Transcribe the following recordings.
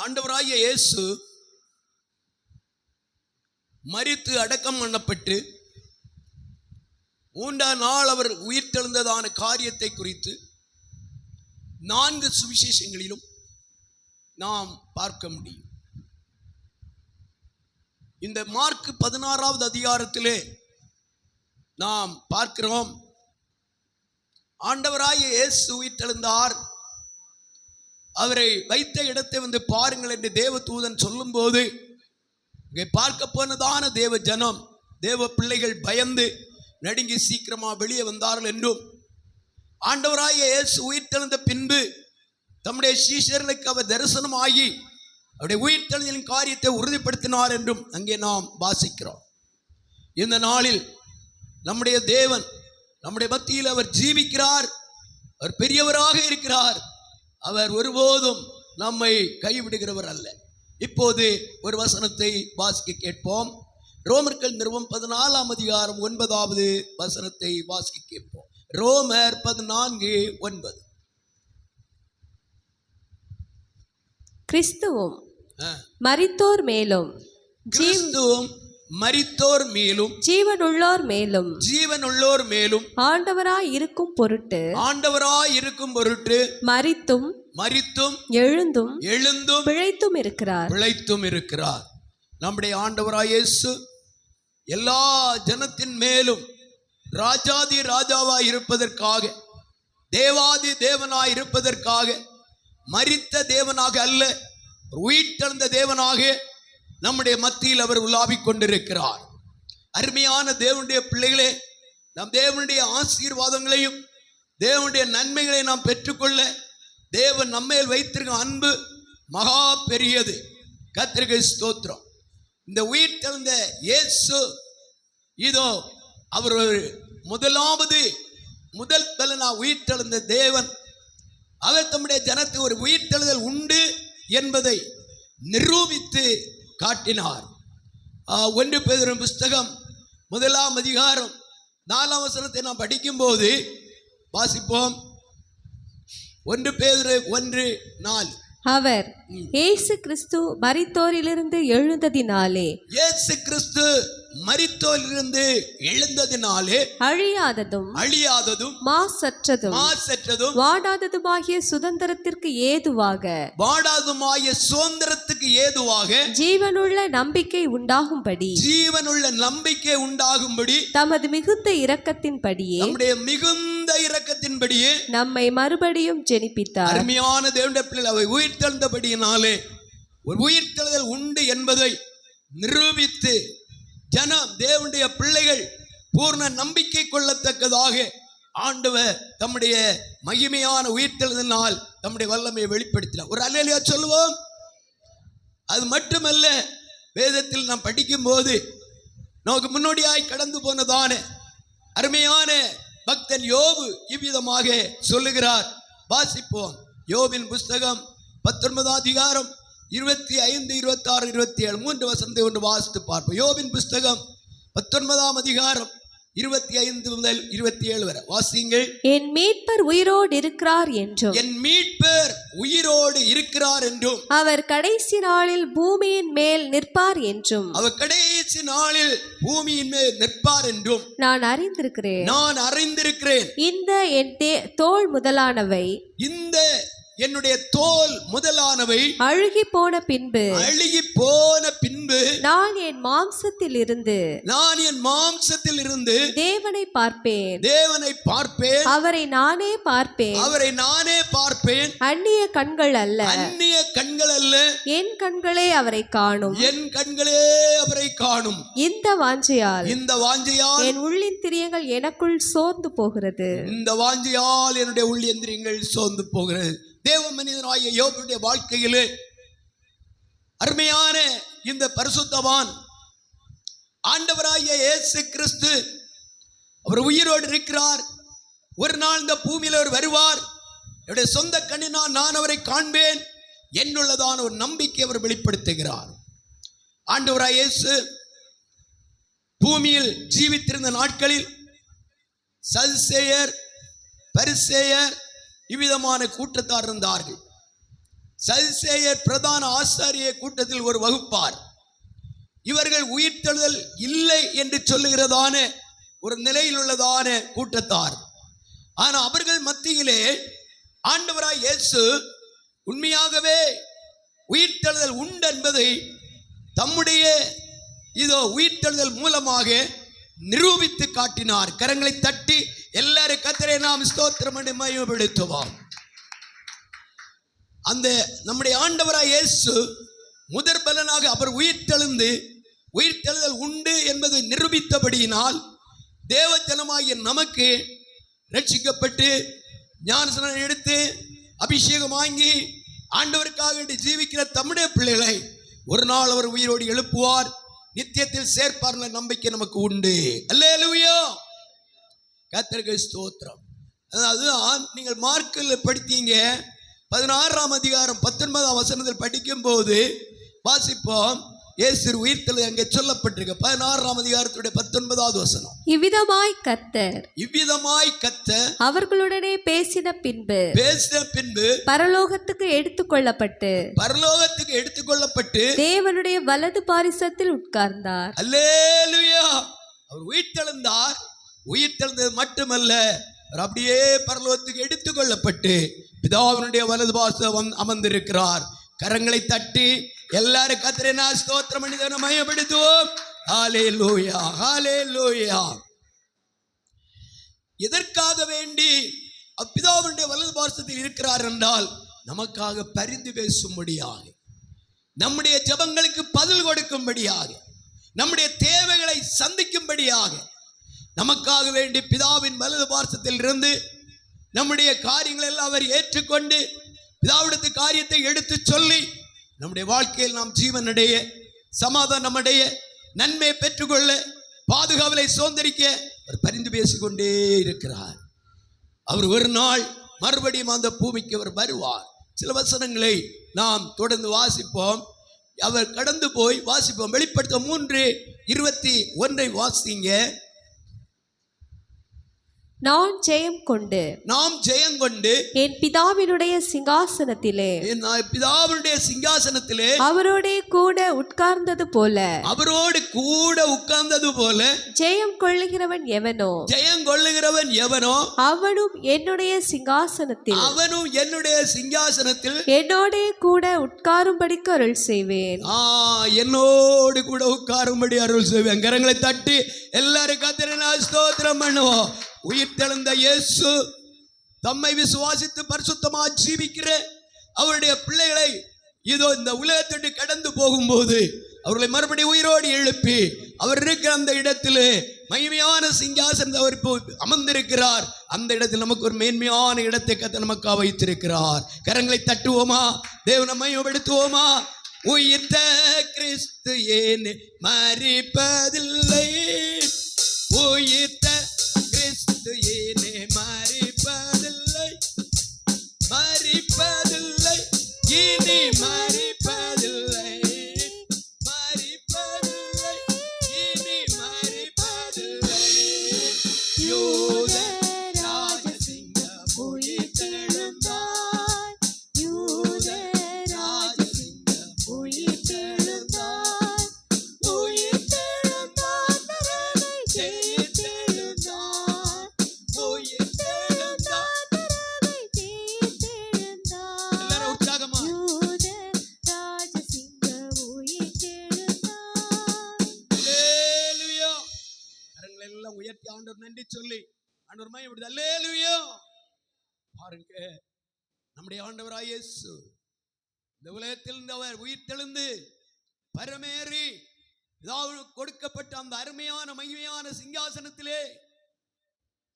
ஆண்டவராகிய இயேசு மரித்து அடக்கம் பண்ணப்பட்டு 3ஆம் நாள் அவர் உயிர்த்தெழுந்ததான காரியத்தை குறித்து 4 சுவிசேஷங்களிலும் நாம் பார்க்க முடியும். இந்த மார்க் 16வது அதிகாரத்திலே நாம் பார்க்கிறோம், ஆண்டவராகிய இயேசு உயிர்த்தெழுந்தார், அவரை வைத்த இடத்தை வந்து பாருங்கள் என்று தேவதூதன் சொல்லும்போது இங்கே பார்க்க போனதான தேவ ஜனம், தேவ பிள்ளைகள் பயந்து நடுங்கி சீக்கிரமா வெளியே வந்தார்கள் என்றும், ஆண்டவராகிய இயேசு உயிர்த்தெழுந்த பின்பு தம்முடைய சீஷர்களுக்கு அவர் தரிசனமாகி அவருடைய உயிர்த்தெழுதலின் காரியத்தை உறுதிப்படுத்தினார் என்றும் அங்கே நாம் வாசிக்கிறோம். இந்த நாளில் நம்முடைய தேவன் நம்முடைய மத்தியில் அவர் ஜீவிக்கிறார், அவர் பெரியவராக இருக்கிறார், அவர் ஒருபோதும் நம்மை கைவிடுகிறவர் அல்ல. இப்போது ஒரு வசனத்தை வாசிக்க கேட்போம். ரோமர்கள் நிறுவம் 14ஆம் அதிகாரம் 9வது வசனத்தை வாசிக்க கேட்போம். ரோமர் 14:9. கிறிஸ்துவும் மரித்தோர் மேலும் மரித்தோர் மேலும் ஜீவனுள்ளோர் மேலும் ஆண்டவராய் இருக்கும் பொருட்டு மரித்தும் எழுந்தும் பிழைத்தும் இருக்கிறார். நம்முடைய ஆண்டவராய் இயேசு எல்லா ஜனத்தின் மேலும் ராஜாதி ராஜாவாய் இருப்பதற்காக, தேவாதி தேவனாய் இருப்பதற்காக, மரித்த தேவனாக அல்ல, உயிர்த்தெழுந்த தேவனாக நம்முடைய மத்தியில் அவர் உலாவிக் கொண்டிருக்கிறார். அருமையான தேவனுடைய பிள்ளைகளே, நம் தேவனுடைய ஆசீர்வாதங்களையும் தேவனுடைய நன்மைகளை நாம் பெற்றுக்கொள்ள தேவன் நம்மேல் வைத்திருக்கும் அன்பு மகா பெரியது. கர்த்தருக்கு ஸ்தோத்திரம். இந்த உயிர்த்தெழுந்த இயேசு இதோ அவர் முதல் பலனா உயிர்த்தெழுந்த தேவன், அவர் தம்முடைய ஜனத்துக்கு ஒரு உயிர்த்தெழுதல் உண்டு என்பதை நிரூபித்து காட்டினார். 1 பேதுரு புஸ்தகம் 1ஆம் அதிகாரம் 4ஆம் வசனத்தை நாம் படிக்கும்போது வாசிப்போம். 1 பேதுரு 1:4. அவர் இயேசு கிறிஸ்து மரித்தோரிலிருந்து எழுந்ததினாலே அழியாததும் மாசற்றதும் வாடாததுமாகிய சுதந்திரத்திற்கு ஏதுவாக ஜீவனுள்ள நம்பிக்கை உண்டாகும்படி தமது மிகுந்த இரக்கத்தின்படியே நம்மை மறுபடியும் ஜெனிப்பித்தார். அருமையான தேவனுடைய பிள்ளைகள், அவை உயிர்த்தெழுந்தபடியினாலே ஒரு உயிர்த்தெழுதல் உண்டு என்பதை நிரூபித்து ஜனம், தேவனுடைய பிள்ளைகள் பூர்ண நம்பிக்கை கொள்ளத்தக்கதாக ஆண்டவர் தம்முடைய மகிமையான உயிர்த்தெழுதலினால் தம்முடைய வல்லமையை வெளிப்படுத்தினார். ஒரு அல்லேலூயா சொல்லுவோம். அது மட்டுமல்ல, வேதத்தில் நாம் படிக்கும் போது நமக்கு முன்னோடியாய் கடந்து போனதான அருமையான பக்தன் யோபு இவ்விதமாக சொல்லுகிறார். வாசிப்போம். யோபின் புஸ்தகம் 19ஆம் அதிகாரம் 25, 26, 27 3 வசனத்தை ஒன்று வாசித்து பார்ப்போம். யோபின் புஸ்தகம் 19ஆம் அதிகாரம் 25 முதல் 27 வரை வாசிங்கள். என் மீட்பர் உயிரோடு இருக்கிறார் என்றும் அவர் கடைசி நாளில் பூமியின் மேல் நிற்பார் என்றும் நான் அறிந்திருக்கிறேன். இந்த என் தோள் முதலானவை என்னுடைய தோல் முதலானவை அழுகி போன பின்பு நான் என் மாம்சத்தில் இருந்து தேவனை பார்ப்பேன். அவரை நானே பார்ப்பேன். அந்நிய கண்கள் அல்ல, என் கண்களே அவரை காணும். இந்த வாஞ்சையால் என் உள்ளிந்திரியங்கள் எனக்குள் சோர்ந்து போகிறது. என்னுடைய உள்ளிந்திரியங்கள் சோர்ந்து போகிறது. தேவ மனிதனாகிய யோபுடைய வாழ்க்கையிலே அருமையான இந்த பரிசுத்தவான் ஆண்டவராகிய இயேசு கிறிஸ்து அவர் உயிரோடு இருக்கிறார். ஒரு நாள் இந்த பூமியில் அவர் வருவார். என்னுடைய சொந்த கண்ணினால் நான் அவரை காண்பேன் என்னுள்ளதான ஒரு நம்பிக்கை அவர் வெளிப்படுத்துகிறார். ஆண்டவராகிய இயேசு பூமியில் ஜீவித்திருந்த நாட்களில் சதுசேயர், பரிசேயர் இவ்விதமான கூட்டத்தார் இருந்தார்கள். சதுசேயர் பிரதான ஆசாரிய கூட்டத்தில் ஒரு வகுப்பார். இவர்கள் உயிர்த்தெழுதல் இல்லை என்று சொல்லுகிறதான ஒரு நிலையில் உள்ளதான கூட்டத்தார். ஆனால் அவர்கள் மத்தியிலே ஆண்டவராய் இயேசு உண்மையாகவே உயிர்த்தெழுதல் உண்டு என்பதை தம்முடைய உயிர்த்தெழுதல் மூலமாக நிரூபித்து காட்டினார். கரங்களை தட்டி எல்லாரும் கர்த்தரை நாம் ஸ்தோத்திரம் பண்ணி மகிமைப்படுத்துவோம். அந்த நம்முடைய ஆண்டவராய் இயேசு முதற் பலனாக அவர் உயிர்த்தெழுதல் உண்டு என்பது நிரூபித்தபடியினால் தேவ ஜனமாகிய நமக்கு ரட்சிக்கப்பட்டு ஞானஸ்நானம் எடுத்து அபிஷேகம் வாங்கி ஆண்டவருக்காக வேண்டி ஜீவிக்கிற தம்முடைய பிள்ளைகளை ஒரு நாள் அவர் உயிரோடு எழுப்புவார், நித்தியத்தில் சேர்ப்பார் என்ற நம்பிக்கை நமக்கு உண்டு. அல்லேலூயா, கர்த்தருக்கு ஸ்தோத்திரம். அதுதான் நீங்கள் மார்க்கில் படித்தீங்க 16ஆம் அதிகாரம் 19ஆம் வசனத்தில் படிக்கும் போது வாசிப்போம். இயேசு உயிர்த்தெழுதல் அங்கே சொல்லப்பட்டிருக்கு. 16ஆம் அதிகாரத்துடைய 19வது வசனம். இவ்விதமாய் கர்த்தர் அவர்களுடனே பேசின பின்பு பரலோகத்துக்கு எடுத்துக்கொள்ளப்பட்டு தேவனுடைய வலது பாரிசத்தில் உட்கார்ந்தார். அல்லேலூயா. அவர் உயிர்த்தெழுந்தது மட்டுமல்ல, அவர் அப்படியே பரலோகத்துக்கு எடுத்துக்கொள்ளப்பட்டு பிதாவினுடைய வலது பாரிசத்தில் அமர்ந்திருக்கிறார். கரங்களை தட்டி எல்லாரும் கர்த்தரை ஸ்தோத்திரம் பண்ணி மகிமைப்படுத்துவோம். ஹல்லேலூயா, ஹல்லேலூயா. எதற்காக வேண்டி பிதாவினுடைய வலது பாரிசத்தில் இருக்கிறார் என்றால் நமக்காக பரிந்து பேசும்படியாக, நம்முடைய ஜெபங்களுக்கு பதில் கொடுக்கும்படியாக, நம்முடைய தேவைகளை சந்திக்கும்படியாக, நமக்காக வேண்டி பிதாவின் வலது பாரிசத்தில் இருந்து நம்முடைய காரியங்கள் எல்லாம் அவர் ஏற்றுக்கொண்டு பிதாவிடத்து காரியத்தை எடுத்து சொல்லி நம்முடைய வாழ்க்கையில் நாம் ஜீவனடைய, சமாதானமடைய, நன்மையை பெற்றுக்கொள்ள, பாதுகாவலை சுதந்திரிக்க அவர் பரிந்து பேசிக்கொண்டே இருக்கிறார். அவர் ஒரு நாள் மறுபடியும் அந்த பூமிக்கு அவர் வருவார். சில வசனங்களை நாம் தொடர்ந்து வாசிப்போம். அவர் கடந்து போய் வாசிப்போம். வெளிப்படுத்த 3:21 வாசிங்க. நாம் ஜெயம் கொண்டு என் பிதாவினுடைய சிங்காசனத்திலே அவரோடு கூட உட்கார்ந்தது போல ஜெயம் கொள்ளுகிறவன் எவனோ அவனும் என்னுடைய சிங்காசனத்தில் என்னோட கூட உட்காரும்படிக்கு அருள் செய்வேன். என்னோடு கூட உட்காரும்படி அருள் செய்வேன். கரங்களை தட்டி எல்லாரும் கர்த்தரை ஸ்தோத்திரம் பண்ணுவோம். உயிர்த்தெழுந்த இயேசு தம்மை விசுவாசித்து பரிசுத்தமாக ஜீவிக்கிற அவருடைய பிள்ளைகளை இந்த உலகத்தை கடந்து போகும்போது அவர்களை மறுபடியும் உயிரோடு எழுப்பி அவர் இருக்கிற அந்த இடத்திலே மகிமையான சிங்காசனத்தில் அவர் அமர்ந்திருக்கிறார். அந்த இடத்தில் நமக்கு ஒரு மேன்மையான இடத்தை கர்த்தர் நமக்காக வைத்திருக்கிறார். கரங்களை தட்டுவோமா, தேவனை மகிமைப்படுத்துவோமா. உயிர்த்த கிறிஸ்து ஏன் மரிப்பதில்லை, உயிர்த்த கிறிஸ்து ஏனே மரிப்பதில்லை, இனி மரிப்பதில்லை, இனி மரிப்பதில்லை. யூத ராஜசிங்கம் உயிர்த்தெழுந்தார், யூத ராஜசிங்கம் உயிர்த்தெழுந்தார், உயிர்த்தெழுந்தார், ஜெயித்தெழுந்தார், உயிர்த்தெழுந்தார், எல்லாரும் உற்சாகமா யூத ராஜசிங்கம் உயிர்த்தெழுந்தார். அல்லேலூயா. கரங்களை எல்லாம் உயர்த்தி ஆண்டவர் நன்றி சொல்லி ஆண்டவர் மகிமைப்படுத்து. அல்லேலூயா. பாருங்க, நம்முடைய ஆண்டவராய் இயேசு இந்த உலகத்தில் இருந்தவர் உயிர்த்தெழுந்து பரமேறி பிதாவுக்கு கொடுக்கப்பட்ட அந்த அருமையான மகிமையான சிங்காசனத்திலே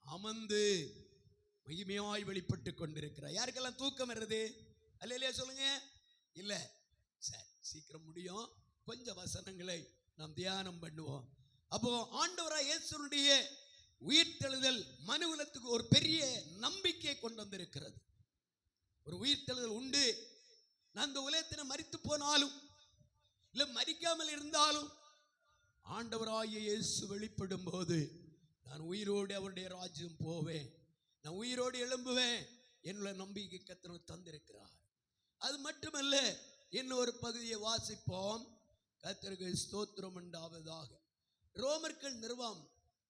அமர்ந்து மகிமையாய் வெளிப்பட்டு கொண்டிருக்கிறார். யாருக்கெல்லாம் தூக்கம் வருது? அல்லேலூயா சொல்லுங்க. இல்ல, சரி, சீக்கிரம் முடியும். கொஞ்சம் வசனங்களை நாம் தியானம் பண்ணுவோம். அப்போ ஆண்டவராய் இயேசுனுடைய உயிர்த்தெழுதல் மனுகுலத்துக்கு ஒரு பெரிய நம்பிக்கையை கொண்டு வந்திருக்கிறது. ஒரு உயிர்த்தெழுதல் உண்டு. நான் இந்த உலகத்தினை மரித்து போனாலும் இல்லை மரிக்காமல் இருந்தாலும் ஆண்டவராகிய இயேசு வெளிப்படும் போது நான் உயிரோடு அவருடைய ராஜ்யம் போவேன், நான் உயிரோடு எழும்புவேன் என்னுடைய நம்பிக்கை கர்த்தர் தந்திருக்கிறார். அது மட்டுமல்ல, இன்னொரு பகுதியை வாசிப்போம். கர்த்தருக்கு ஸ்தோத்திரம் உண்டாவதாக. ரோமர்கள் நிருபம்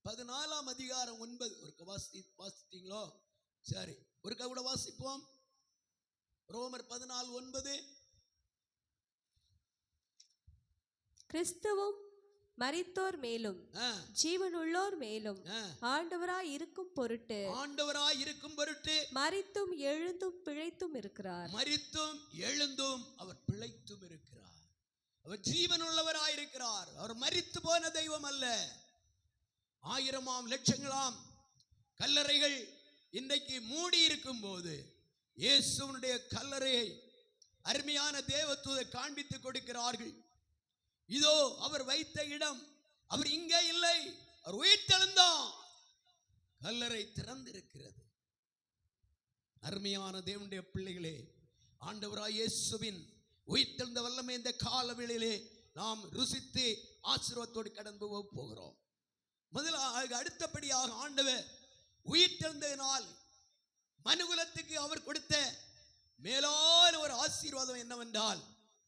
14 அதிகாரம் 9. ஒரு வாசித்தீங்களோ? சரி, ஒரு கூட வாசிப்போம். ரோமர் 14:9. கிறிஸ்துவும் மரித்தோர் மேலும் ஜீவனுள்ளோர் மேலும் ஆண்டவராய் இருக்கும் பொருட்டு மரித்தும் எழுந்தும் பிழைத்தும் இருக்கிறார். மரித்தும் எழுந்தும் அவர் பிழைத்தும் இருக்கிறார். அவர் ஜீவனுள்ளவராயிருக்கிறார். அவர் மரித்து போன தெய்வம் அல்ல. ஆயிரமாம் லட்சங்களாம் கல்லறைகள் இன்றைக்கு மூடி இருக்கும் போது இயேசுவினுடைய கல்லறையை அருமையான தேவதூதர் காண்பித்துக் கொடுக்கிறார்கள். இதோ அவர் வைத்த இடம். அவர் இங்கே இல்லை, அவர் உயிர்த்தெழுந்தார். கல்லறை திறந்திருக்கிறது. அருமையான தேவனுடைய பிள்ளைகளே, ஆண்டவராய் இயேசுவின் உயிர்த்தெழுந்த வல்லமை இந்த காலவேளையிலே நாம் ருசித்து ஆசீர்வாதத்தோடு கடந்து போகிறோம். முதலாக அடுத்தபடியாக ஆண்டவர் உயிர்த்தெழுந்ததினால் மனுகுலத்துக்கு அவர் கொடுத்த மேலான ஒரு ஆசீர்வாதம் என்னவென்றால்,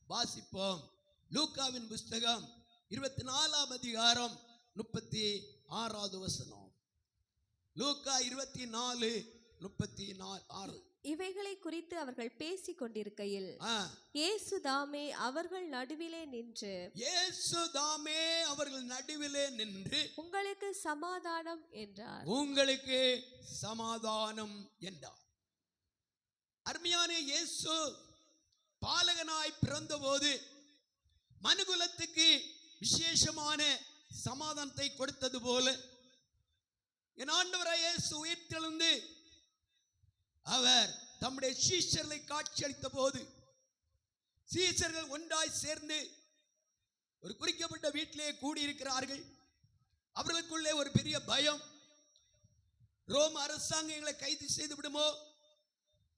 வாசிப்போம். லூக்காவின் புஸ்தகம் 24 அதிகாரம் 36 வசனம். லூக்கா 24:36. இவைகளை குறித்து அவர்கள் பேசிக் கொண்டிருக்கையில் இயேசு தாமே அவர்கள் நடுவிலே நின்று உங்களுக்கு சமாதானம் என்றார். உங்களுக்கு சமாதானம் என்றார். அருமையான இயேசு பாலகனாய் பிறந்தபோது மனுகுலத்துக்கு விசேஷமான சமாதானத்தை கொடுத்தது போல என் ஆண்டவராய் இயேசு உயிர்த்தெழுந்து அவர் தம்முடைய சீஷர்களை காட்சியளித்த போது சீஷர்கள் ஒன்றாய் சேர்ந்து ஒரு குறிக்கப்பட்ட வீட்டிலே கூடியிருக்கிறார்கள். அவர்களுக்குள்ளே ஒரு பெரிய பயம். ரோம அரசாங்கம் எங்களை கைது செய்து விடுமோ,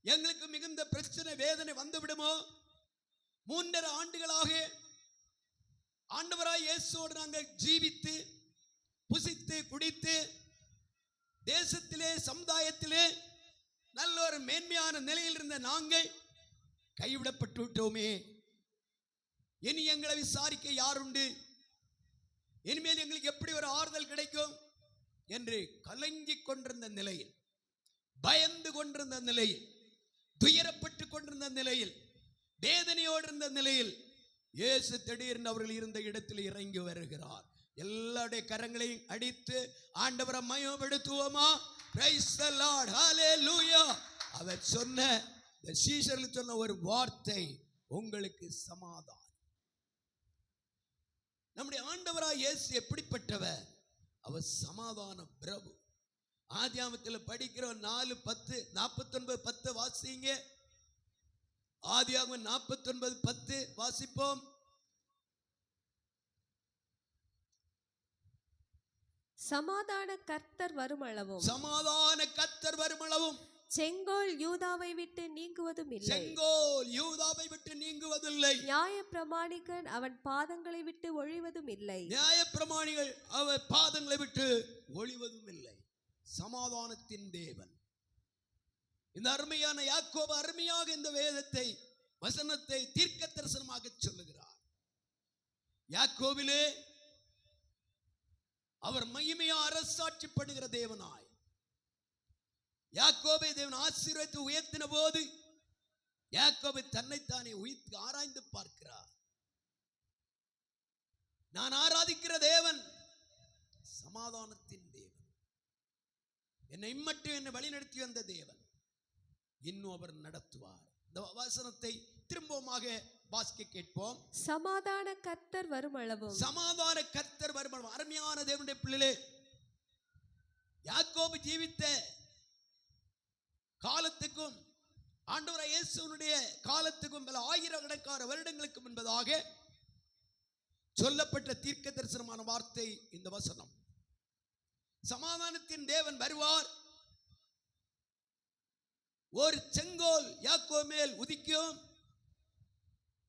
எங்களுக்கு மிகுந்த பிரச்சனை வேதனை வந்து விடுமோ. 3.5 ஆண்டுகளாக ஆண்டவராய் இயேசுவோடு நாங்கள் ஜீவித்து புசித்து குடித்து தேசத்திலே சமுதாயத்திலே நல்ல ஒரு மேன்மையான நிலையில் இருந்த நாங்கள் கைவிடப்பட்டு விட்டோமே. இனி எங்களை விசாரிக்க யாருண்டு? இனிமேல் எங்களுக்கு எப்படி ஒரு ஆறுதல் கிடைக்கும் என்று கலங்கிக் கொண்டிருந்த நிலையில், பயந்து கொண்டிருந்த நிலையில், துயரப்பட்டு கொண்டிருந்த நிலையில், வேதனையோடு இருந்த நிலையில் இயேசு திடீர்னு அவர்கள் இருந்த இடத்தில் இறங்கி வருகிறார். எல்லாருடைய கரங்களையும் அடித்து ஆண்டவரை மகிமைப்படுத்துவோமா? பிரைஸ் தி லார்ட், ஹalleluya. அவர் சொன்ன சீஷர்களுக்கு சொன்ன ஒரு வார்த்தை, உங்களுக்கு சமாதானம். நம்முடைய ஆண்டவராய் இயேசு எப்படிப்பட்டவர்? அவர் சமாதான பிரபு. ஆதியாகமத்தில் படிக்கிற 4:10 வாசிங்க. ஆதியாகமம் 49:10 வாசிப்போம். சமாதான கர்த்தர் வருமளவும் செங்கோல் யூதாவை விட்டு நீங்குவதில்லை. நியாயப்பிரமாணிகன் அவன் பாதங்களை விட்டு ஒழிவதும் இல்லை. சமாதானத்தின் தேவன். இந்த அருமையான யாக்கோபு அருமையாக இந்த வேதத்தை வசனத்தை தீர்க்க தரிசனமாக சொல்லுகிறார். யாக்கோபிலே அவர் மகிமையா அரசாட்சி பண்ணுகிற தேவனாய் யாக்கோபை தேவன் ஆசீர்வதித்து உயர்த்தின போது யாக்கோபு தன்னைத்தானே உயிர்த்து ஆராய்ந்து பார்க்கிறார். நான் ஆராதிக்கிற தேவன் சமாதானத்தின் தேவன். என்னை வழிநடத்தி வந்த தேவன் இன்னும் அவர் நடத்துவார். இந்த வசனத்தை திரும்பமாக வாசிக்க கேட்போம். சமாதான கர்த்தர் வருமளவும் அருமையான தேவனுடைய பிள்ளைகளே, யாக்கோபு ஜீவித்த காலத்துக்கும் ஆண்டவராய் இயேசுவினுடைய காலத்துக்கும் பல ஆயிரக்கணக்கான வருடங்களுக்கு முன்பதாக சொல்லப்பட்ட தீர்க்க தரிசனமான வார்த்தை இந்த வசனம். சமாதானத்தின் தேவன் வருவார். ஒரு செங்கோல் யாக்கோபு மேல் உதிக்கும்.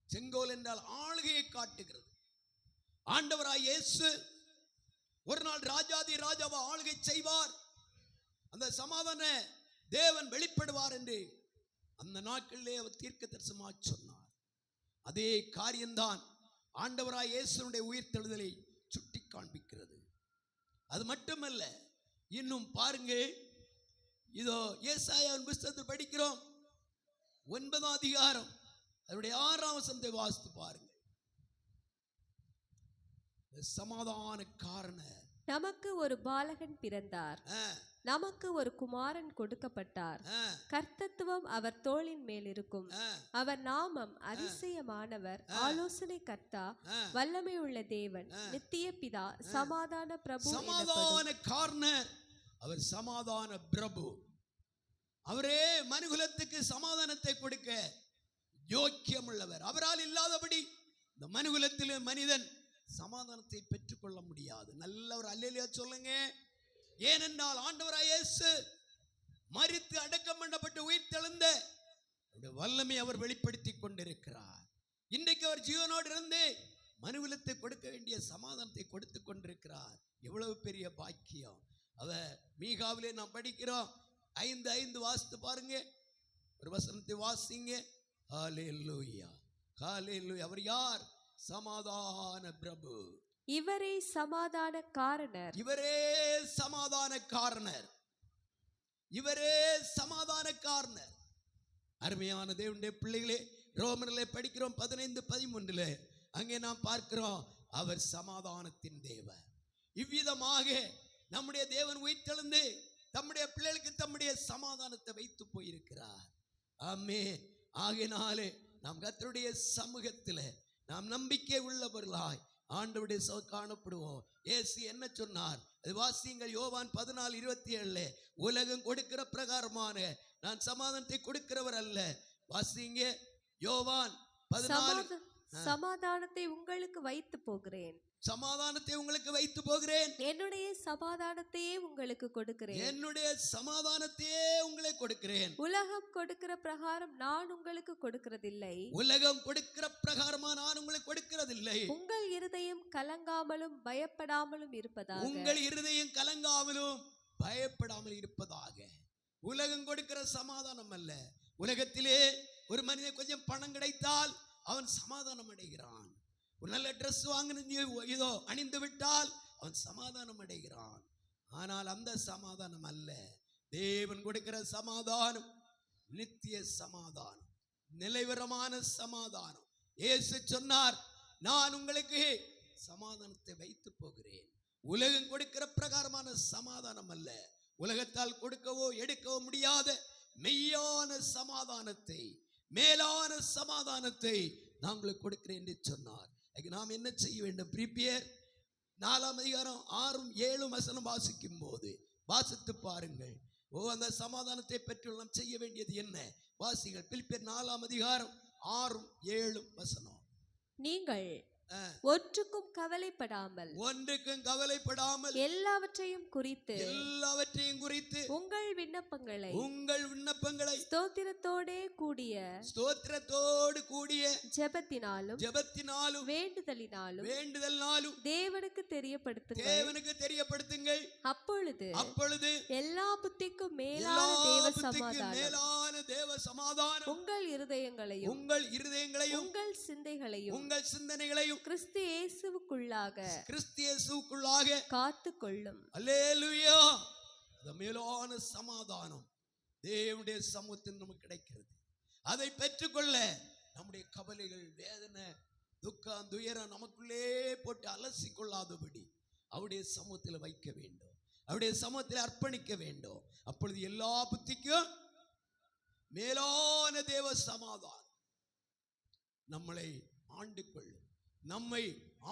செங்கோல் என்றால் ஆளுகையை காட்டுகிறது. ஆண்டவராய் இயேசு ஒரு நாள் ராஜாதி ராஜாவா ஆளுகை செய்வார். அந்த சமாதான தேவன் வெளிப்படுவார் என்று அந்த நாட்களிலே அவர் தீர்க்க தரிசனமாக சொன்னார். அதே காரியம்தான் ஆண்டவராய் இயேசுனுடைய உயிர்த்தெழுதலை சுட்டி காண்பிக்கிறது. அது மட்டுமல்ல, இன்னும் பாருங்க, இதோ ஏசாயாவின் புஸ்தகத்தில் படிக்கிறோம் 9ஆம் அதிகாரம் அதனுடைய 6ஆம் வசனத்தை வாசித்து பாருங்கள். சமாதான காரணர், நமக்கு ஒரு பாலகன் பிறந்தார், நமக்கு ஒரு குமாரன் கொடுக்கப்பட்டார், கர்த்தத்துவம் அவர் தோளின் மேல் இருக்கும், அவர் நாமம் அதிசயமானவர், ஆலோசனை கர்த்தா, வல்லமை உள்ள தேவன், நித்திய பிதா, சமாதான பிரபு. சமாதான காரணர், அவர் சமாதான பிரபு. அவரே மனுகுலத்துக்கு சமாதானத்தை கொடுக்க யோக்கியம் உள்ளவர். அவரால் இல்லாதபடி இந்த மனுகுலத்திலே மனிதன் சமாதானத்தை பெற்றுக்கொள்ள முடியாது. நல்ல ஒரு அல்லேலூயா சொல்லுங்க. ஏனென்றால் ஆண்டவராய் இயேசு மரித்து அடக்கம் பண்ணப்பட்டு உயிர் தெழுந்த வல்லமை அவர் வெளிப்படுத்தி கொண்டிருக்கிறார். இன்றைக்கு அவர் ஜீவனோடு இருந்து மனுகுலத்தை கொடுக்க வேண்டிய சமாதானத்தை கொடுத்து கொண்டிருக்கிறார். எவ்வளவு பெரிய பாக்கியம். அவர் மீகாவிலே நாம் படிக்கிறோம் 5:5 வாசித்து பாருங்க. ஒரு வசனத்தை வாசிங்க. ஹல்லேலூயா, ஹல்லேலூயா. அவர் யார்? சமாதான பிரபு. இவரே சமாதான காரணர், இவரே சமாதான காரணர், இவரே சமாதான காரணர். அருமையான தேவனுடைய பிள்ளைகளே, ரோமரிலே படிக்கிறோம் 15:13. அங்கே நாம் பார்க்கிறோம் அவர் சமாதானத்தின் தேவன். இவ்விதமாக நம்முடைய தேவன் உயிர்த்தெழுந்து தம்முடைய பிள்ளைகளுக்கு தம்முடைய சமாதானத்தை வைத்து போயிருக்கிறார். ஆமென். ஆகையினாலே நாம் கர்த்தருடைய சமூகத்தில் நாம் நம்பிக்கை உள்ளவர்களாய் ஆண்டவருடைய காணப்படுவோம். இயேசு என்ன சொன்னார்? அது வாசியுங்கள். யோவான் 14:27. உலகம் கொடுக்கிற பிரகாரமான நான் சமாதானத்தை கொடுக்கிறவர் அல்ல. வாசிங்க. யோவான் 14. சமாதானத்தை உங்களுக்கு வைத்து போகிறேன், சமாதானத்தை உங்களுக்கு வைத்து போகிறேன், என்னுடைய சமாதானத்தையே உங்களுக்கு கொடுக்கிறேன், என்னுடைய சமாதானத்தையே உங்களுக்கு கொடுக்கிறேன். உலகம் கொடுக்கிற பிரகாரம் நான் உங்களுக்கு கொடுக்கிறதில்லை, உலகம் கொடுக்கிற பிரகாரமா நான் உங்களுக்கு கொடுக்கிறதில்லை. உங்கள் இருதயம் கலங்காமலும் பயப்படாமலும் இருப்பதாக. உங்கள் இருதயம் கலங்காமலும் பயப்படாமல் இருப்பதாக. உலகம் கொடுக்கிற சமாதானம் அல்ல. உலகத்திலே ஒரு மனிதன் கொஞ்சம் பணம் கிடைத்தால் அவன் சமாதானம் அடைகிறான். ஒரு நல்ல ட்ரெஸ் வாங்கின இதோ அணிந்து விட்டால் அவன் சமாதானம் அடைகிறான். ஆனால் அந்த சமாதானம் அல்ல. தேவன் கொடுக்கிற சமாதானம் நித்திய சமாதானம், நிலைவரமான சமாதானம். இயேசு சொன்னார், நான் உங்களுக்கு சமாதானத்தை வைத்து போகிறேன். உலகம் கொடுக்கிற பிரகாரமான சமாதானம் அல்ல. உலகத்தால் கொடுக்கவோ எடுக்கவோ முடியாத மெய்யான சமாதானத்தை, மேலான சமாதானத்தை நான் உங்களுக்கு கொடுக்கிறேன் என்று சொன்னார். நாம் என்ன செய்ய வேண்டும்? பிரிப்பியர் 4ஆம் அதிகாரம் 6, 7 வசனம் வாசிக்கும் போது வாசித்து பாருங்கள். அந்த சமாதானத்தை பெற்று நாம் செய்ய வேண்டியது என்ன? வாசிங்கள். பிலிப்பியர் 4ஆம் அதிகாரம் 6, 7 வசனம். நீங்கள் ஒன்றுக்கும் கவலைப்படாமல், ஒன்றுக்கும் கவலைப்படாமல் எல்லாவற்றையும் குறித்து உங்கள் விண்ணப்பங்களை ஸ்தோத்திரத்தோடு கூடிய ஜெபத்தினாலும் வேண்டுதலினாலும் தேவனுக்கு தெரியப்படுத்துங்கள். அப்பொழுது எல்லா புத்திக்கும் மேலான தேவ சமாதானம் உங்கள் இருதயங்களையும் உங்கள் சிந்தைகளையும் கிறிஸ்து இயேசுவுக்குள்ளாக காத்துக்கொள்ளும். அல்லேலூயா. அந்த மேலான சமாதானம் தேவனுடைய சமூகத்தில் நமக்கு கிடைக்கிறது. அதை பெற்றுக்கொள்ள நம்முடைய கவலைகள், வேதனை, துக்கம், துயரம் நமக்குள்ளே போட்டு அலசி கொள்ளாதபடி அவருடைய சமூகத்தில் வைக்க வேண்டும், அவருடைய சமூகத்தில் அர்ப்பணிக்க வேண்டும். அப்பொழுது எல்லா புத்திக்கும் மேலான தேவ சமாதானம் நம்மளை ஆண்டு கொள்ளும், நம்மை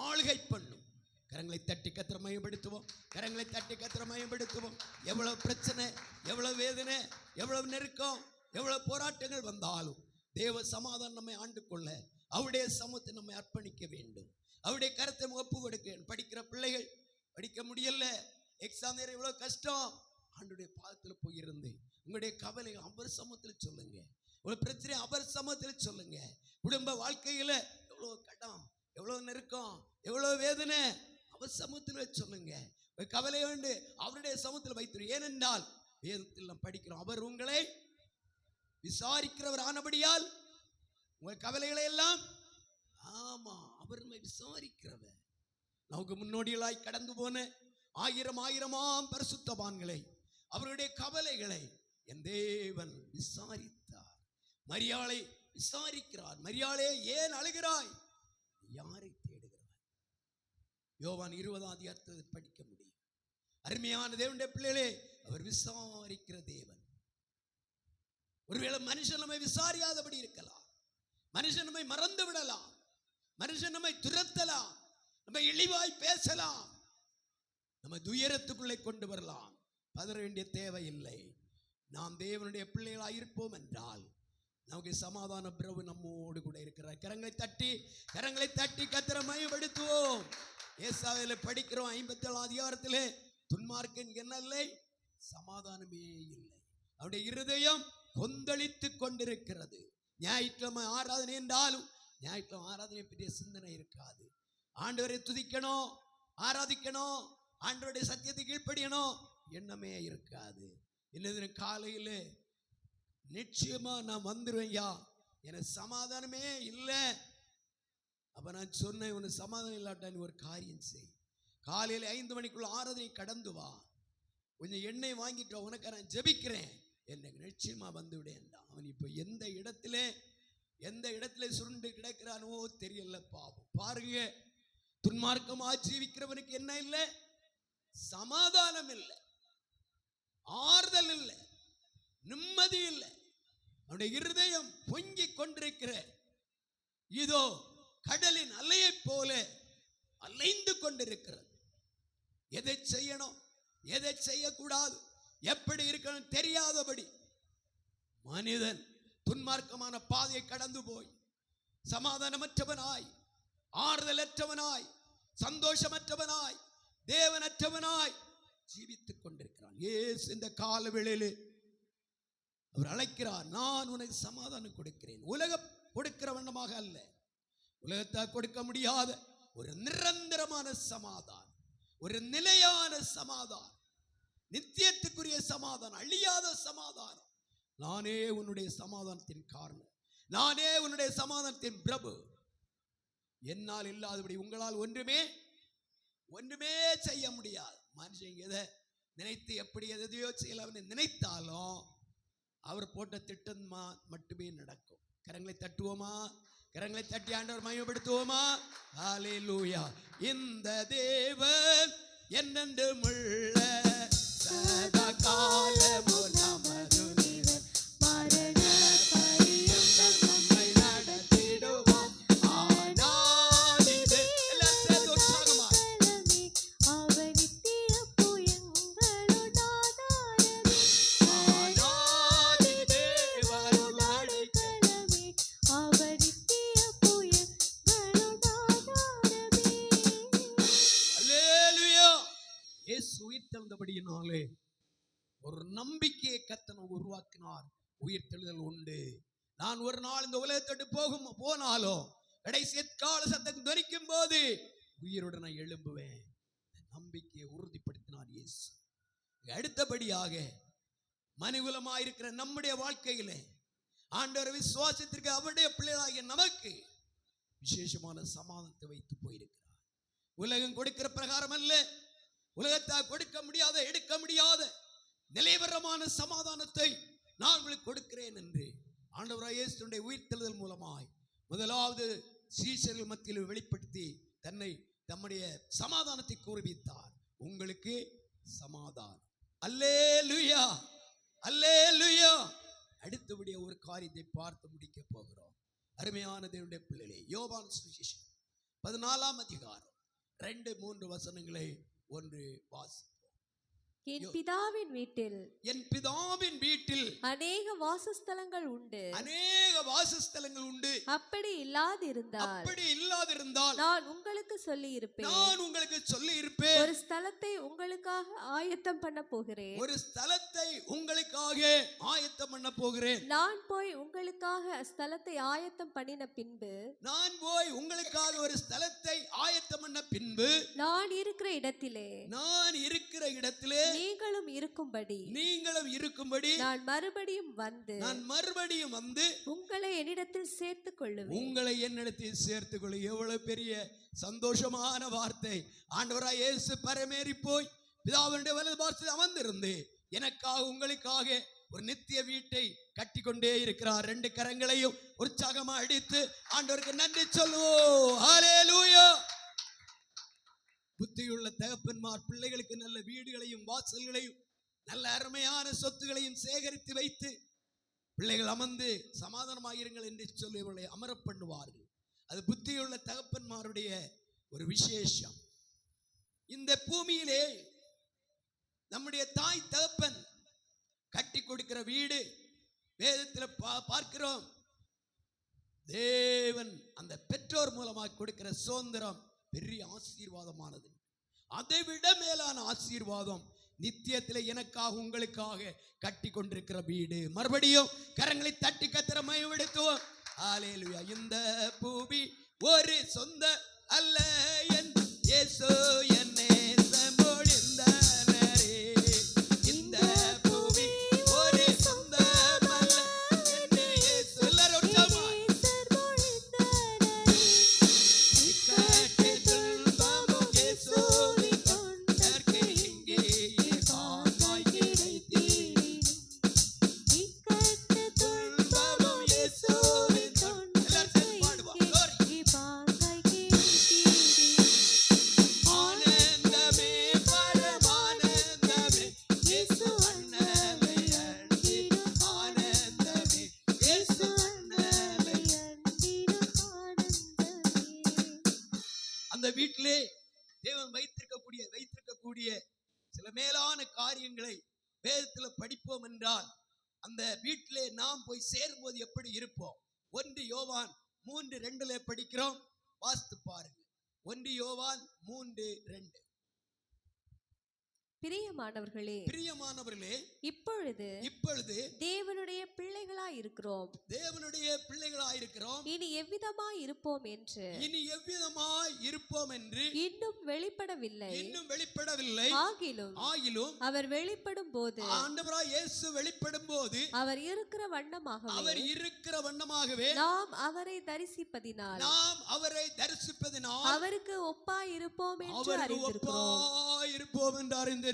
ஆளுகை பண்ணும். கரங்களை தட்டி கர்த்தரை மகிமைப்படுத்துவோம். கரங்களை தட்டி கர்த்தரை மகிமைப்படுத்துவோம். எவ்வளவு பிரச்சனை, எவ்வளவு வேதனை, எவ்வளவு நெருக்கம், எவ்வளவு போராட்டங்கள் வந்தாலும் தேவ சமாதானம் நம்மை ஆண்டு கொள்ள அவருடைய சமூகத்தை நம்மை அர்ப்பணிக்க வேண்டும். அவருடைய கருத்தை ஒப்பு கொடுக்க. படிக்கிற பிள்ளைகள் படிக்க முடியல, எக்ஸாம் நேரம் எவ்வளவு கஷ்டம், ஆண்டுடைய பாதத்தில் போயிருந்து உங்களுடைய கவலைகள் அவர் சமூகத்தில் சொல்லுங்க. உங்களுடைய பிரச்சனை அவர் சமூகத்தில் சொல்லுங்க. குடும்ப வாழ்க்கையில எவ்வளவு கடம், எவ்வளவு நெருக்கம், எவ்வளவு வேதனை அவர் சமூகத்தில் சொல்லுங்க. கவலை வேண்டு அவருடைய சமூகத்தில் வைத்து. ஏனென்றால் வேதத்தில் நாம் படிக்கிறோம், அவர் உங்களை விசாரிக்கிறவர் ஆனபடியால் உங்கள் கவலைகளை எல்லாம், ஆமா, அவர் விசாரிக்கிறவர். நமக்கு முன்னோடிகளாய் கடந்து போன ஆயிரமாம் பரிசுத்தவான்களை, அவருடைய கவலைகளை என் தேவன் விசாரித்தார். மரியாளை விசாரிக்கிறார். மரியாளே, ஏன் அழுகிறாய்? யாரை தேடுகிறாய்? யோவான் 20ஆம் அதிகாரத்தை படிக்க முடியும். அருமையான தேவனுடைய பிள்ளைகளே, அவர் விசாரிக்கிற தேவன். ஒருவேளை மனுஷன் நம்மை விசாரியாதபடி இருக்கலாம், மனுஷன் நம்மை மறந்து விடலாம், மனுஷன் நம்மை துரத்தலாம், நம்மை இழிவாய் பேசலாம், நம்ம துயரத்துக்குள்ளே கொண்டு வரலாம். பதற வேண்டிய தேவை இல்லை. நாம் தேவனுடைய பிள்ளைகளாக இருப்போம் என்றால் நமக்கு சமாதான பிரபு நம்மோடு கூட இருக்கிறார். கரங்களை தட்டி கர்த்தரை மகிமைப்படுத்துவோம். ஏசாயாவில் படிக்கிறோம் 57ஆம் அதிகாரத்திலே, துன்மார்க்கன் என்ன இல்லை? சமாதானமே இல்லை. அவருடைய இருதயம் கொந்தளித்து கொண்டிருக்கிறது. ஞாயிற்றுக்கிழமை ஆராதனை என்றாலும் ஞாயிற்றுக்கிழமை ஆராதனை பற்றிய சிந்தனை இருக்காது. ஆண்டவரை துதிக்கணும், ஆராதிக்கணும், ஆண்டவருடைய சத்தியத்தை கீழ்ப்படியணும் எண்ணமே இருக்காது. இன்னது காலையில் நிச்சயமா நான் வந்துருவேன்யா, எனக்கு சமாதானமே இல்லை. அப்ப நான் சொன்னேன், உனக்கு சமாதானம் இல்லாட்டா நீ ஒரு காரியம் செய். காலையில் 5 மணிக்குள்ள ஆராதனை கடந்து வா, கொஞ்சம் எண்ணெய் வாங்கிட்டு உனக்கு நான் ஜெபிக்கிறேன், எனக்கு நிச்சயமா வந்து விடேன்டா. அவன் இப்போ எந்த இடத்துல சுருண்டு கிடக்கிறானோ தெரியல. பாவம் பாருங்க, துன்மார்க்கமா ஜீவிக்கிறவனுக்கு என்ன இல்லை? சமாதானம் இல்லை, ஆறுதல் இல்லை, நிம்மதி இல்லை. அவனுடைய இருதயம் பொங்கிக் கொண்டிருக்கிற இதோ கடலின் அலையை போல அலைந்து கொண்டிருக்கிறது. எதை செய்யணும், எதை செய்யக்கூடாது, எப்படி இருக்கணும் தெரியாதபடி மனிதன் துன்மார்க்கமான பாதையை கடந்து போய் சமாதானமற்றவனாய், ஆறுதலற்றவனாய், சந்தோஷமற்றவனாய், தேவனற்றவனாய் ஜீவித்துக் கொண்டிருக்கிறான். இயேசு இந்த காலவேளையிலே அவர் அழைக்கிறார், நான் உனக்கு சமாதானம் கொடுக்கிறேன். உலகம் கொடுக்கிற வண்ணமாக அல்ல, உலகத்தால் கொடுக்க முடியாத ஒரு நிரந்தரமான சமாதானம், ஒரு நிலையான சமாதானம், நித்தியத்துக்குரிய சமாதானம், அழியாத சமாதானம். நானே உன்னுடைய சமாதானத்தின் காரணம், நானே உன்னுடைய சமாதானத்தின் பிரபு. என்னால் இல்லாதபடி உங்களால் ஒன்றுமே செய்ய முடியாது. மனுஷன் எதை நினைத்து எப்படி எதையோ செய்யலாம்னு நினைத்தாலும் அவர் போட்ட திட்டம் மட்டுமே நடக்கும். கரங்களை தட்டுவோமா? கரங்களை தட்டி ஆண்டவர் மகிமைப்படுத்துவோமா? ஹல்லேலூயா. இந்த தேவன் என்னென்றும் உள்ள சதா காலமும் நமது தேவன், மரண பரியந்தம் நம்மை நடத்திடுவார். ஆனாதிதே எல்லாம் சேர்ந்து உற்சாகமா உயிர்த்தெழுந்தபடியினாலே ஒரு நம்பிக்கையை கர்த்தர் உருவாக்கினார். உயிர்த்தெழுதல் உண்டு. நான் ஒரு நாள் இந்த உலகத்தோடு போனாலும் கடைசி கால சத்தம் துணிக்கும் போது உயிருடன் எழும்புவேன். நம்பிக்கையை உறுதிப்படுத்தினார் இயேசு. அடுத்தபடியாக மனிதகுலமாயிருக்கிற நம்முடைய வாழ்க்கையிலே ஆண்டவர் விசுவாசத்திற்கு அவருடைய பிள்ளைகளாகிய நமக்கு விசேஷமான சமாதானத்தை வைத்து போயிருக்கிறார். உலகம் கொடுக்கிற பிரகாரம் அல்ல, உலகத்தால் கொடுக்க முடியாத, எடுக்க முடியாத நிலைவரமான சமாதானத்தை நான் உங்களுக்கு கொடுக்கிறேன் என்று ஆண்டவராகிய இயேசுவின் உயிர்த்தெழுதல் மூலமாய் முதலாவது சீஷர்கள் மத்தியில் வெளிப்படுத்தி தம்முடைய சமாதானத்தை கூறுவித்தார். உங்களுக்கு சமாதானம். அல்லேலூயா, அல்லேலூயா. அடுத்தபடிய ஒரு காரியத்தை பார்த்து முடிக்க போகிறோம். அருமையான தேவனுடைய பிள்ளைகளே, யோவான் சுவிசேஷம் 14ஆம் அதிகாரம் 2-3 வசனங்களை ஒன்று வாசிப்போம். என் பிதாவின் வீட்டில் அநேக வாசஸ்தலங்கள் உண்டு. அப்படி இல்லாதிருந்தால் நான் உங்களுக்கு சொல்லி இருப்பேன். ஒரு ஸ்தலத்தை உங்களுக்காக ஆயத்தம் பண்ண போகிறேன். நான் போய் உங்களுக்காக ஸ்தலத்தை ஆயத்தம் பண்ணின பின்பு நான் இருக்கிற இடத்திலே நீங்களும் இருக்கும்படி நான் மறுபடியும் வந்து உங்களை என்னிடத்தில் சேர்த்துக் கொள்ளுவேன். எவ்வளவு பெரிய சந்தோஷமான வார்த்தை. ஆண்டவராய் இயேசு பரமேறி போய் பிதாவினுடைய வலது பார்த்து அமர்ந்திருந்து எனக்காக உங்களுக்காக ஒரு நித்திய வீட்டை கட்டி கொண்டே இருக்கிறார். 2 கரங்களையும் உற்சாகமா அடித்து ஆண்டவருக்கு நன்றி சொல்லுவோம். ஹல்லேலூயா. புத்தியுள்ள தகப்பன்மார் பிள்ளைகளுக்கு நல்ல வீடுகளையும் வாசல்களையும் நல்ல அருமையான சொத்துகளையும் சேகரித்து வைத்து பிள்ளைகள் அமர்ந்து சமாதானமாயிருங்கள் என்று சொல்லி இவர்களை அமர பண்ணுவார்கள். அது புத்தியுள்ள தகப்பன்மாருடைய ஒரு விசேஷம். இந்த பூமியிலே நம்முடைய தாய் தகப்பன் கட்டி கொடுக்கிற வீடு வேதத்தில் பார்க்கிறோம். தேவன் அந்த பெற்றோர் மூலமாக கொடுக்கிற சுதந்திரம் பெரிய ஆசீர்வாதமானது. அதை விட மேலான ஆசீர்வாதம் நித்தியத்திலே எனக்காக உங்களுக்காக கட்டி கொண்டிருக்கிற வீடு. மறுபடியும் கரங்களை தட்டி கத்திர மகிமைப்படுத்துவோம். ஹல்லேலூயா. இந்த பூமி ஒரு சொந்த அல்ல என் இயேசு என்னை சமொழிந்தாரே. இந்த பூமி ஒரு சொந்தம் அல்ல என் இயேசு. எல்லாரும் உற்சாகமாய் இக்கட்டு துன்பமும் இயேசுவின் தொண்டர்க்கு இங்கே பாங்காய் கிடைத்தீர். இக்கட்டு துன்பமும் இயேசுவின் தொண்டர்க்கு இங்கே பாங்காய் கிடைத்தீர். ஆனந்தமே பரமானந்தமே இயேசு அண்ணலை அண்டிடும் ஆனந்தமே இயேசு அண்ணலை அண்டிடும் ஆனந்தமே. அந்த வீட்டிலே தேவன் வைத்திருக்கக்கூடிய சில மேலான காரியங்களை வேதத்தில் படிப்போம் என்றால் அந்த வீட்டிலே நாம் போய் சேரும்போது எப்படி இருப்போம்? 1 யோவான் 3:2 படிக்கிறோம். வாசித்து பாருங்க. 1 யோவான் 3:2. பிரியமானவர்களே, இப்பொழுது தேவனுடைய பிள்ளைகளாய் இருக்கிறோம். இனி எவ்விதமாய் இருப்போம் என்று இன்னும் வெளிப்படவில்லை. ஆகிலும் அவர் வெளிப்படும் போது ஆண்டவராய் இயேசு வெளிப்படும் போது அவர் இருக்கிற வண்ணமாகவே நாம் அவரை தரிசிப்பதினால் அவருக்கு ஒப்பாய் இருப்போம் என்று அறிந்திருக்கிறோம்.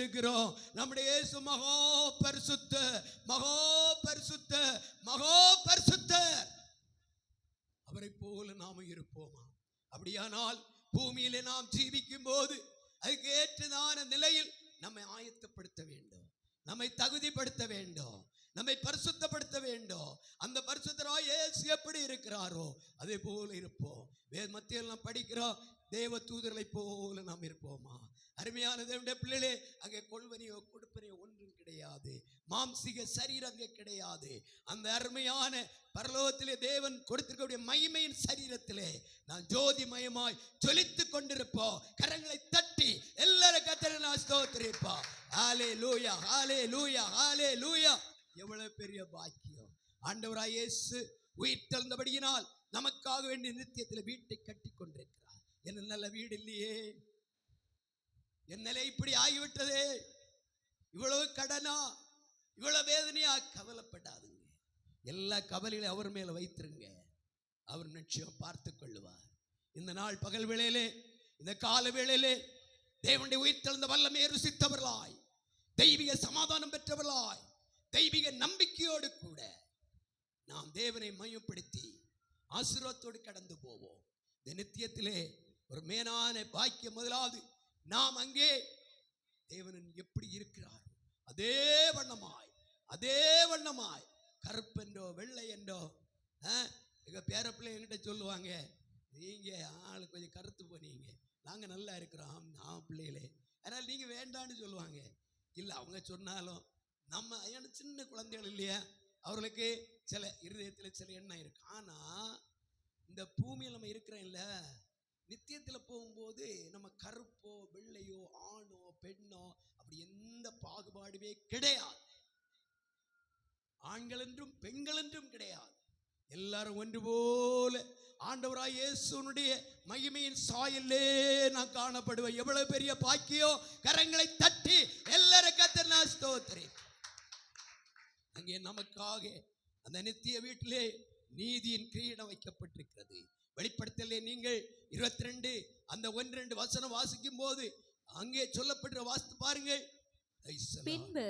நம்முடைய இயேசு மகா பரிசுத்த அவரை போல நாம இருப்போமா? அப்படியானால் பூமியிலே நாம் ஜீவிக்கும் போது அதுக்கு ஏற்றதான நிலையில் நம்மை ஆயத்தப்படுத்த வேண்டும், நம்மை தகுதிப்படுத்த வேண்டும், நம்மை பரிசுத்தப்படுத்த வேண்டும். அந்த பரிசுத்தராய் இயேசு எப்படி இருக்கிறாரோ அதே போல இருப்போம். வேத மத்தியில் நாம் படிக்கிறோம், தேவ தூதர்களை போல நாம் இருப்போமா? அருமையான தேவனுடைய பிள்ளைகளே, அங்கே கொள்வனையோ கொடுப்பனையோ ஒன்றும் கிடையாது. மாம்சிக சரீரம் அங்கே கிடையாது. அந்த அருமையான பரலோகத்திலே தேவன் கொடுத்திருக்கக்கூடிய மகிமையின் சரீரத்திலே நான் ஜோதிமயமாய் ஜொலித்துக் கொண்டிருப்போம். கரங்களை தட்டி எல்லாரும் கர்த்தரை நான் ஸ்தோத்திரிப்போம். ஹல்லேலூயா, ஹல்லேலூயா, ஹல்லேலூயா. எவ்வளவு பெரிய பாக்கியம்! ஆண்டவராய் இயேசு உயிர் தெழுந்தபடியினால் நமக்காக வேண்டிய நித்தியத்தில் வீட்டை கட்டி கொண்டிருக்கிறார். என்ன நல்ல வீடு இல்லையே, என் நிலை இப்படி ஆகிவிட்டதே, இவ்வளவு கடனா, இவ்வளவு வேதனையா? கவலைப்படாதுங்க. எல்லா கவலைகளையும் அவர் மேல வைத்திருங்க. அவர் நிச்சயம் பார்த்து கொள்ளுவார். இந்த நாள் பகல் வேளையிலே, இந்த கால வேளையிலே தேவனுடைய உயிர் தெழுந்த வல்லமையை ருசித்தவர்களாய், தெய்வீக சமாதானம் பெற்றவர்களாய், தெய்வீக நம்பிக்கையோடு கூட நாம் தேவனை மையப்படுத்தி ஆசீர்வாதத்தோடு கடந்து போவோம். இந்த நித்தியத்திலே ஒரு மேலான பாக்கியம். முதலாவது, நாம் அங்கே தேவன் எப்படி இருக்கிறார் அதே வண்ணமாய் கருப்பென்றோ வெள்ளை என்றோ எங்க பேர பிள்ளை என்கிட்ட சொல்லுவாங்க, நீங்க ஆளு கொஞ்சம் கருத்து போனீங்க, நாங்க நல்லா இருக்கிறோம் நான் பிள்ளைகளே, அதனால நீங்க வேண்டான்னு சொல்லுவாங்க. இல்ல அவங்க சொன்னாலும் நம்ம சின்ன குழந்தைகள் இல்லையா, அவர்களுக்கு சில இருதயத்தில் சில எண்ணம் இருக்கு. ஆனா இந்த பூமியில் நம்ம இருக்கிறோம் இல்ல, நித்தியத்தில் போகும்போது நம்ம கருப்போ வெள்ளையோ ஆணோ பெண்ணோ அப்படி எந்த பாகுபாடுமே கிடையாது. ஆண்கள் என்றும் பெண்கள் என்றும் கிடையாது. எல்லாரும் ஒன்று போல ஆண்டவராய் இயேசுனுடைய மகிமையின் சாயலே நான் காணப்படுவேன். எவ்வளவு பெரிய பாக்கியம்! கரங்களை தட்டி எல்லாரும் கர்த்தரை ஸ்தோத்திரி. அங்கே நமக்காக அந்த நித்திய வீட்டிலே நீதியின் கிரீடம் வைக்கப்பட்டிருக்கிறது. வெளிப்படுத்தலே நீங்கள் 22 அந்த 1-2 வசனம் வாசிக்கும் போது அங்கே சொல்லப்படுற வாசித்து பாருங்கள். பின்பு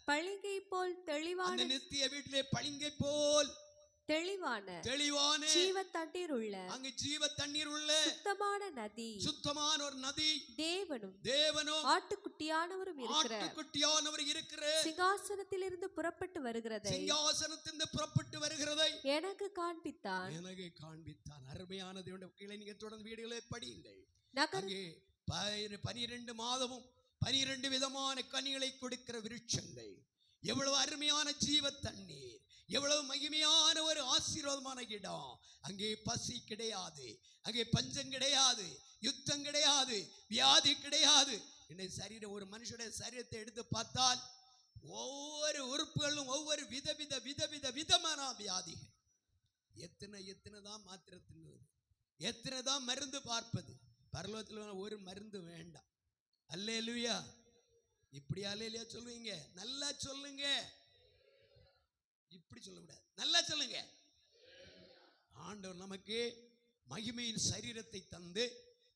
பளிங்கை போல் தெளிவான, அந்த நித்திய வீட்டிலே பளிங்கை போல் தெளிவான ஜீவ தண்ணீர் உள்ள, அங்கே ஜீவ தண்ணீர் உள்ள சுத்தமான நதி, சுத்தமான ஒரு நதி, தேவனும் ஆட்டுக்குட்டியானவரும் இருக்கிற சிங்காசனத்திலிருந்து புறப்பட்டு வருகிறதை எனக்கு காண்பித்தான். அருமையான தேவனுடைய பிள்ளைகளை நீங்க தொடர்ந்து வீடுகளை படியுங்கள். அங்கே 12 மாதமும் 12 விதமான கனிகளை கொடுக்கிற விருட்சங்கள், எவ்வளவு அருமையான ஜீவ தண்ணீர், எவ்வளவு மகிமையான ஒரு ஆசீர்வாதமான இடம். அங்கே பசி கிடையாது, அங்கே பஞ்சம் கிடையாது, யுத்தம் கிடையாது, வியாதி கிடையாது. இன்னைக்கு சரீரம், ஒரு மனுஷனுடைய சரீரத்தை எடுத்து பார்த்தால் ஒவ்வொரு உறுப்புகளும் ஒவ்வொரு விதமான வியாதிகள். எத்தனை தான் மாத்திரை தின்னுவது, எத்தனை தான் மருந்து பார்ப்பது. பரலோகத்தில் ஒரு மருந்து வேண்டாம். அல்லேலூயா. இப்படி அல்லேலூயா சொல்லுவீங்க, நல்லா சொல்லுங்க. இப்படி சொல்லக்கூடாது, நல்லா சொல்லுங்க. ஆண்டவர் நமக்கு மகிமையின் சரீரத்தை தந்து,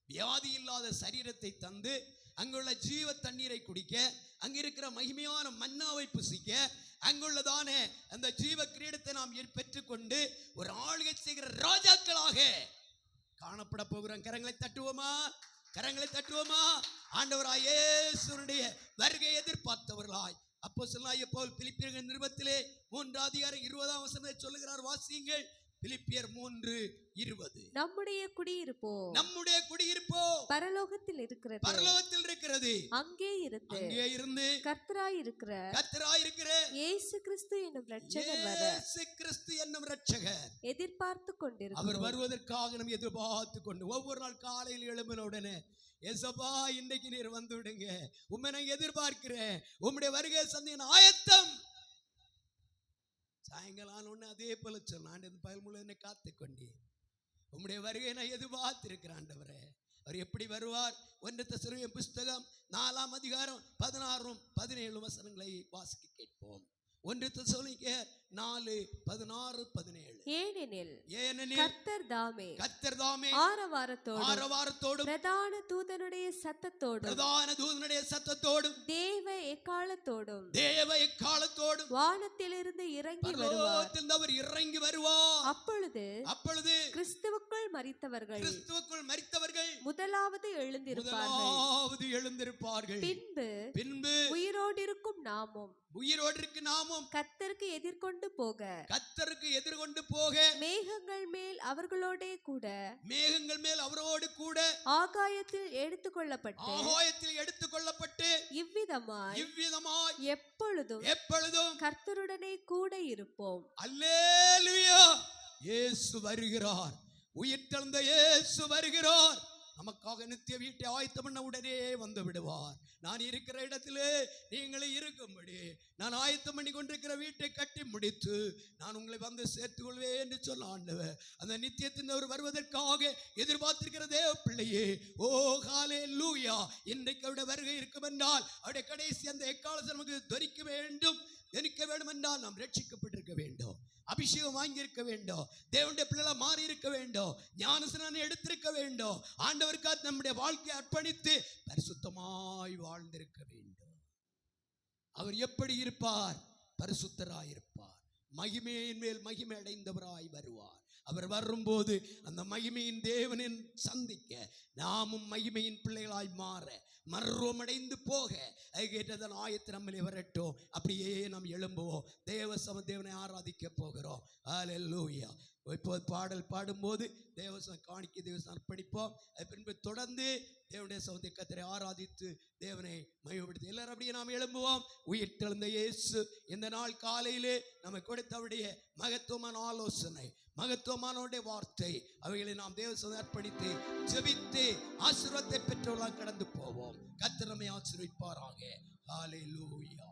வியாதி இல்லாத சரீரத்தை தந்து, அங்குள்ள ஜீவ தண்ணீரை குடிக்க, அங்க இருக்கிற மகிமையான மன்னாவை புசிக்க, அங்குள்ளதான அந்த ஜீவ கிரீடத்தை நாம் பெற்றுக்கொண்டு ஒரு ஆளுகை செய்கிற ராஜாக்களாக காணப்பட போகிறோம். கரங்களை தட்டுவோமா? கரங்களை தட்டுவோமா? ஆண்டவராய் இயேசுவுடைய வருகை எதிர்பார்த்தவர்களாய் அப்போஸ்தலனாகிய பவுல் பிலிப்பியர் நிருபத்திலே 3 அதிகாரம் 20ஆம் வசனத்தை சொல்லுகிறார். வாசியுங்கள். பிலிப்பியர் 3:20. நம்முடைய குடியிருப்போ பரலோகத்தில் இருக்கிறது. அங்கே இருந்து கர்த்தராய் இருக்கிற இயேசு கிறிஸ்து என்னும் இரட்சகர் எதிர்பார்த்து கொண்டிருக்கிறோம். அவர் வருவதற்காக நாம் எதிர்பார்த்து கொண்டு ஒவ்வொரு நாள் காலையில் எழும்பின உடனே, ஏசப்பா இன்றைக்கு நீர் வந்து விடுங்க, உம்மை நான் எதிர்பார்க்கிறேன், உம்முடைய வருகை சந்தியின் ஆயத்தம். சாயங்காலம் ஒன்று அதே போல சொன்னான், பகல் முழு என்னை காத்து கொண்டேன், உம்முடைய வருகை நான் எதிர்பார்த்திருக்கிறேன். ஆண்டவரே, அவர் எப்படி வருவார்? 1 தெசலோனிக்கேயர் புஸ்தகம் 4ஆம் அதிகாரம் 16-17 வசனங்களை வாசிக்க கேட்போம். 1 தெசலோனிக்கேயர் 4:16-17. ஏனெனில் கர்த்தர் தாமே ஆரவாரத்தோடும் பிரதான தூதனுடைய சத்தத்தோடும் தேவ எக்காலத்தோடும் வானத்திலிருந்து இறங்கி வருவார். அப்பொழுது கிறிஸ்துவுக்குள் மரித்தவர்கள் முதலாவது எழுந்திருப்பார்கள். பின்பு உயிரோடு இருக்கும் நாமும் கர்த்தருக்கு எதிர்கொண்டு போக மேகங்கள் மேல் அவர்களோடு கூட ஆகாயத்தில் எடுத்துக்கொள்ளப்பட்டு இவ்விதமாய் எப்பொழுதும் கர்த்தருடனே கூட இருப்போம். அல்லேலூயா. இயேசு வருகிறார், உயிர்த்தெழுந்த இயேசு வருகிறார். நமக்காக நித்திய வீட்டை ஆயத்தம் பண்ண உடனே வந்து விடுவார். நான் இருக்கிற இடத்திலே நீங்களே இருக்கும்படி நான் ஆயத்தம் பண்ணி கொண்டிருக்கிற வீட்டை கட்டி முடித்து நான் உங்களை வந்து சேர்த்துக் கொள்வேன் என்று சொல்ல ஆண்டவர் அந்த நித்தியத்தின் அவர் வருவதற்காக எதிர்பார்த்திருக்கிற தேவ பிள்ளையே, ஓ ஹல்லேலூயா. இன்றைக்கு அவருடைய வருகை இருக்கும் என்றால் அவருடைய கடைசி அந்த எக்காலத்தில் நமக்கு துரிக்க வேண்டும் என்றால் நாம் ரட்சிக்கப்பட்டிருக்க வேண்டும், அபிஷேகம் வாங்கியிருக்க வேண்டும், தேவனுடைய பிள்ளைகளை மாறி இருக்க வேண்டும், ஞானஸ்நானம் எடுத்திருக்க வேண்டும், ஆண்டவருக்காக நம்முடைய வாழ்க்கையை அர்ப்பணித்து பரிசுத்தமாய் வாழ்ந்திருக்க வேண்டும். அவர் எப்படி இருப்பார்? பரிசுத்தராயிருப்பார், மகிமையின் மேல் மகிமை அடைந்தவராய் வருவார். அவர் வரும்போது அந்த மகிமையின் தேவனின் சந்திக்க நாமும் மகிமையின் பிள்ளைகளாய் மாற மர்வமடைந்து போக கேட்டதன் ஆயத்து நம்மளே வரட்டும். அப்படியே நாம் எழும்புவோம், தேவனை ஆராதிக்க போகிறோம். ஹல்லேலூயா. இப்போது பாடல் பாடும்போது தேவசம் காணிக்க தேவசம் அர்ப்பணிப்போம். அது பின்பு தொடர்ந்து தேவனுடைய சவுந்தை கர்த்தரை ஆராதித்து தேவனை மகிமைப்படுத்தி எல்லாரும் அப்படியே நாம் எழும்புவோம். உயிர்த்தெழுந்த இயேசு இந்த நாள் காலையிலே நமக்கு கொடுத்தவருடைய மகத்துவமான ஆலோசனை, மகத்துவமானவருடைய வார்த்தை, அவைகளை நாம் தேவசம் அர்ப்பணித்து ஜெபித்து ஆசீர்வாதத்தை பெற்றவர்களாக கடந்து போவோம். கர்த்தர் நம்மை ஆசீர்வதிப்பாராக. ஹல்லேலூயா.